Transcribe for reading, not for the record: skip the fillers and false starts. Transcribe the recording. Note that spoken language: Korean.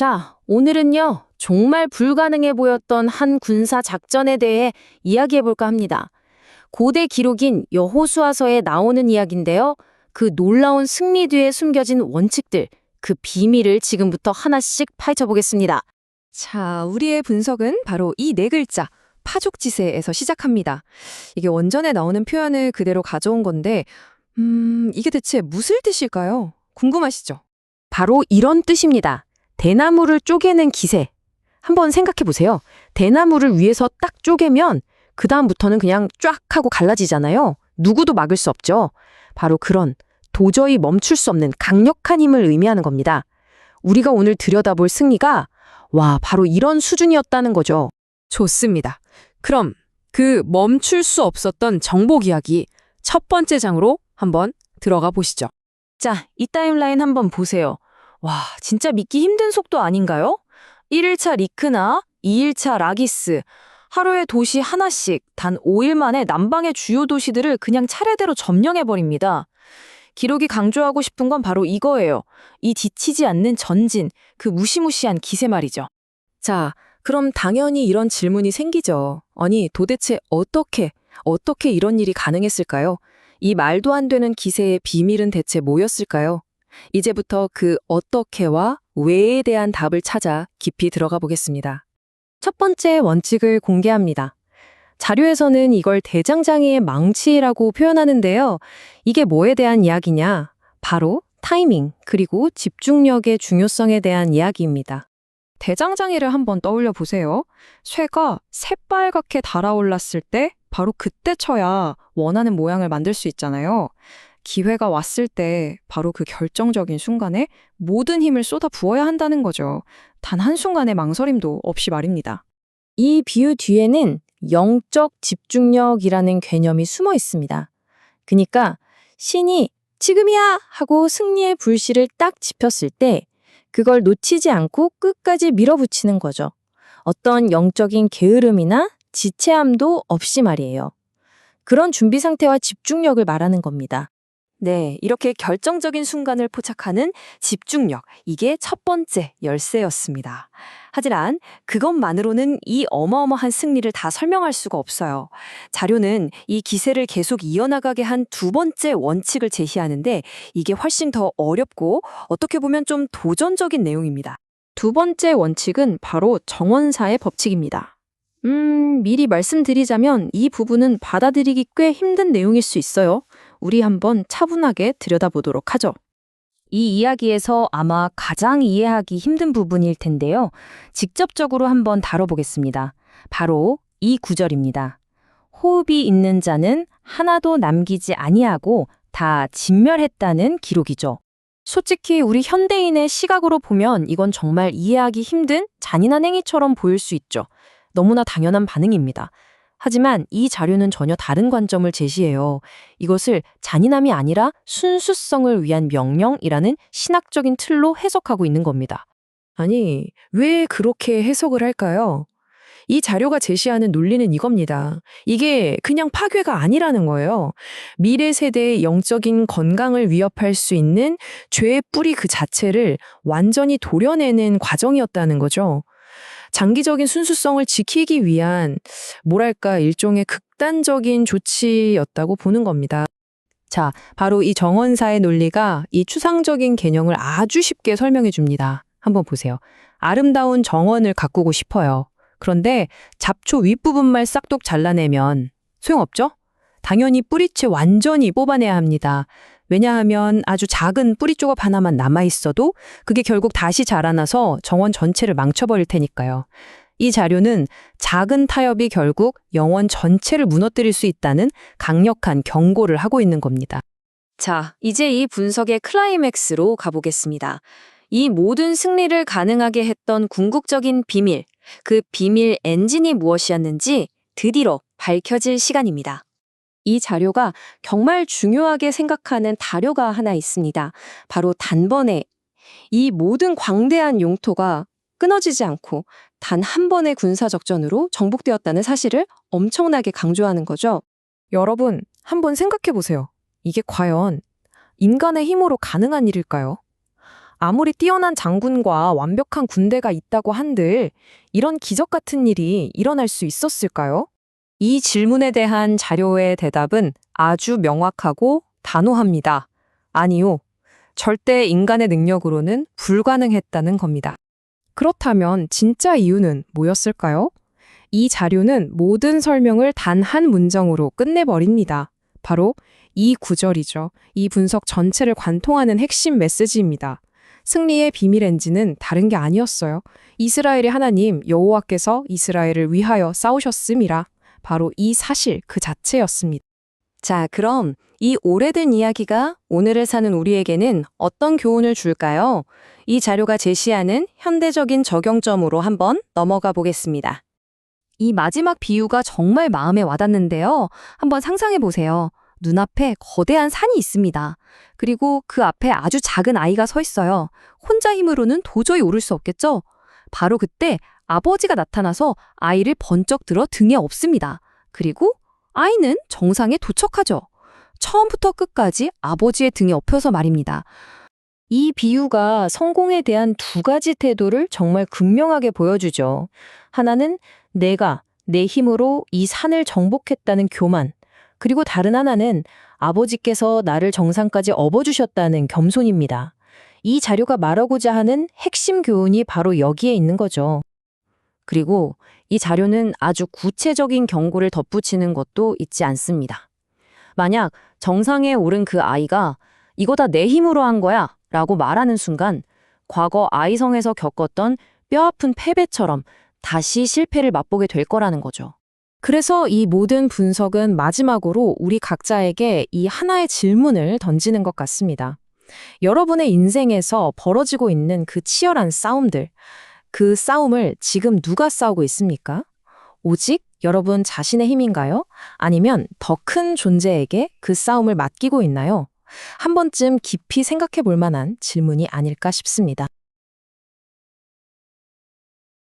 자, 오늘은요, 정말 불가능해 보였던 한 군사 작전에 대해 이야기해볼까 합니다. 고대 기록인 여호수아서에 나오는 이야기인데요. 그 놀라운 승리 뒤에 숨겨진 원칙들, 그 비밀을 지금부터 하나씩 파헤쳐보겠습니다. 자, 우리의 분석은 바로 이 네 글자, 파족지세에서 시작합니다. 이게 원전에 나오는 표현을 그대로 가져온 건데, 이게 대체 무슨 뜻일까요? 궁금하시죠? 바로 이런 뜻입니다. 대나무를 쪼개는 기세. 한번 생각해 보세요. 대나무를 위에서 딱 쪼개면 그 다음부터는 그냥 쫙 하고 갈라지잖아요. 누구도 막을 수 없죠. 바로 그런 도저히 멈출 수 없는 강력한 힘을 의미하는 겁니다. 우리가 오늘 들여다볼 승리가 바로 이런 수준이었다는 거죠. 좋습니다. 그럼 그 멈출 수 없었던 정복 이야기 첫 번째 장으로 한번 들어가 보시죠. 자, 이 타임라인 한번 보세요. 진짜 믿기 힘든 속도 아닌가요? 1일차 리크나 2일차 라기스, 하루에 도시 하나씩 단 5일 만에 남방의 주요 도시들을 그냥 차례대로 점령해버립니다. 기록이 강조하고 싶은 건 바로 이거예요. 이 지치지 않는 전진, 그 무시무시한 기세 말이죠. 자, 그럼 당연히 이런 질문이 생기죠. 아니, 도대체 어떻게 이런 일이 가능했을까요? 이 말도 안 되는 기세의 비밀은 대체 뭐였을까요? 이제부터 그 어떻게와 왜에 대한 답을 찾아 깊이 들어가 보겠습니다. 첫 번째 원칙을 공개합니다. 자료에서는 이걸 대장장이의 망치라고 표현하는데요. 이게 뭐에 대한 이야기냐? 바로 타이밍, 그리고 집중력의 중요성에 대한 이야기입니다. 대장장이를 한번 떠올려 보세요. 쇠가 새빨갛게 달아올랐을 때 바로 그때 쳐야 원하는 모양을 만들 수 있잖아요. 기회가 왔을 때 바로 그 결정적인 순간에 모든 힘을 쏟아 부어야 한다는 거죠. 단 한순간의 망설임도 없이 말입니다. 이 비유 뒤에는 영적 집중력이라는 개념이 숨어 있습니다. 그러니까 신이 지금이야 하고 승리의 불씨를 딱 지폈을 때 그걸 놓치지 않고 끝까지 밀어붙이는 거죠. 어떤 영적인 게으름이나 지체함도 없이 말이에요. 그런 준비 상태와 집중력을 말하는 겁니다. 네, 이렇게 결정적인 순간을 포착하는 집중력, 이게 첫 번째 열쇠였습니다. 하지만 그것만으로는 이 어마어마한 승리를 다 설명할 수가 없어요. 자료는 이 기세를 계속 이어나가게 한 두 번째 원칙을 제시하는데 이게 훨씬 더 어렵고 어떻게 보면 좀 도전적인 내용입니다. 두 번째 원칙은 바로 정원사의 법칙입니다. 미리 말씀드리자면 이 부분은 받아들이기 꽤 힘든 내용일 수 있어요. 우리 한번 차분하게 들여다보도록 하죠. 이 이야기에서 아마 가장 이해하기 힘든 부분일 텐데요. 직접적으로 한번 다뤄보겠습니다. 바로 이 구절입니다. 호흡이 있는 자는 하나도 남기지 아니하고 다 진멸했다는 기록이죠. 솔직히 우리 현대인의 시각으로 보면 이건 정말 이해하기 힘든 잔인한 행위처럼 보일 수 있죠. 너무나 당연한 반응입니다. 하지만 이 자료는 전혀 다른 관점을 제시해요. 이것을 잔인함이 아니라 순수성을 위한 명령이라는 신학적인 틀로 해석하고 있는 겁니다. 아니, 왜 그렇게 해석을 할까요? 이 자료가 제시하는 논리는 이겁니다. 이게 그냥 파괴가 아니라는 거예요. 미래 세대의 영적인 건강을 위협할 수 있는 죄의 뿌리 그 자체를 완전히 도려내는 과정이었다는 거죠. 장기적인 순수성을 지키기 위한 일종의 극단적인 조치였다고 보는 겁니다. 자, 바로 이 정원사의 논리가 이 추상적인 개념을 아주 쉽게 설명해 줍니다. 한번 보세요. 아름다운 정원을 가꾸고 싶어요. 그런데 잡초 윗부분만 싹둑 잘라내면 소용없죠? 당연히 뿌리채 완전히 뽑아내야 합니다. 왜냐하면 아주 작은 뿌리 조각 하나만 남아있어도 그게 결국 다시 자라나서 정원 전체를 망쳐버릴 테니까요. 이 자료는 작은 타협이 결국 영원 전체를 무너뜨릴 수 있다는 강력한 경고를 하고 있는 겁니다. 자, 이제 이 분석의 클라이맥스로 가보겠습니다. 이 모든 승리를 가능하게 했던 궁극적인 비밀, 그 비밀 엔진이 무엇이었는지 드디어 밝혀질 시간입니다. 이 자료가 정말 중요하게 생각하는 다료가 하나 있습니다. 바로 단번에 이 모든 광대한 용토가 끊어지지 않고 단 한 번의 군사적전으로 정복되었다는 사실을 엄청나게 강조하는 거죠. 여러분, 한번 생각해 보세요. 이게 과연 인간의 힘으로 가능한 일일까요? 아무리 뛰어난 장군과 완벽한 군대가 있다고 한들 이런 기적 같은 일이 일어날 수 있었을까요? 이 질문에 대한 자료의 대답은 아주 명확하고 단호합니다. 아니요. 절대 인간의 능력으로는 불가능했다는 겁니다. 그렇다면 진짜 이유는 뭐였을까요? 이 자료는 모든 설명을 단 한 문장으로 끝내버립니다. 바로 이 구절이죠. 이 분석 전체를 관통하는 핵심 메시지입니다. 승리의 비밀엔지는 다른 게 아니었어요. 이스라엘의 하나님 여호와께서 이스라엘을 위하여 싸우셨음이라. 바로 이 사실 그 자체였습니다. 자, 그럼 이 오래된 이야기가 오늘을 사는 우리에게는 어떤 교훈을 줄까요? 이 자료가 제시하는 현대적인 적용점으로 한번 넘어가 보겠습니다. 이 마지막 비유가 정말 마음에 와닿는데요. 한번 상상해 보세요. 눈앞에 거대한 산이 있습니다. 그리고 그 앞에 아주 작은 아이가 서 있어요. 혼자 힘으로는 도저히 오를 수 없겠죠? 바로 그때 아버지가 나타나서 아이를 번쩍 들어 등에 업습니다. 그리고 아이는 정상에 도착하죠. 처음부터 끝까지 아버지의 등에 업혀서 말입니다. 이 비유가 성공에 대한 두 가지 태도를 정말 극명하게 보여주죠. 하나는 내가 내 힘으로 이 산을 정복했다는 교만, 그리고 다른 하나는 아버지께서 나를 정상까지 업어주셨다는 겸손입니다. 이 자료가 말하고자 하는 핵심 교훈이 바로 여기에 있는 거죠. 그리고 이 자료는 아주 구체적인 경고를 덧붙이는 것도 잊지 않습니다. 만약 정상에 오른 그 아이가 이거 다 내 힘으로 한 거야 라고 말하는 순간 과거 아이성에서 겪었던 뼈아픈 패배처럼 다시 실패를 맛보게 될 거라는 거죠. 그래서 이 모든 분석은 마지막으로 우리 각자에게 이 하나의 질문을 던지는 것 같습니다. 여러분의 인생에서 벌어지고 있는 그 치열한 싸움들, 그 싸움을 지금 누가 싸우고 있습니까? 오직 여러분 자신의 힘인가요? 아니면 더 큰 존재에게 그 싸움을 맡기고 있나요? 한 번쯤 깊이 생각해 볼 만한 질문이 아닐까 싶습니다.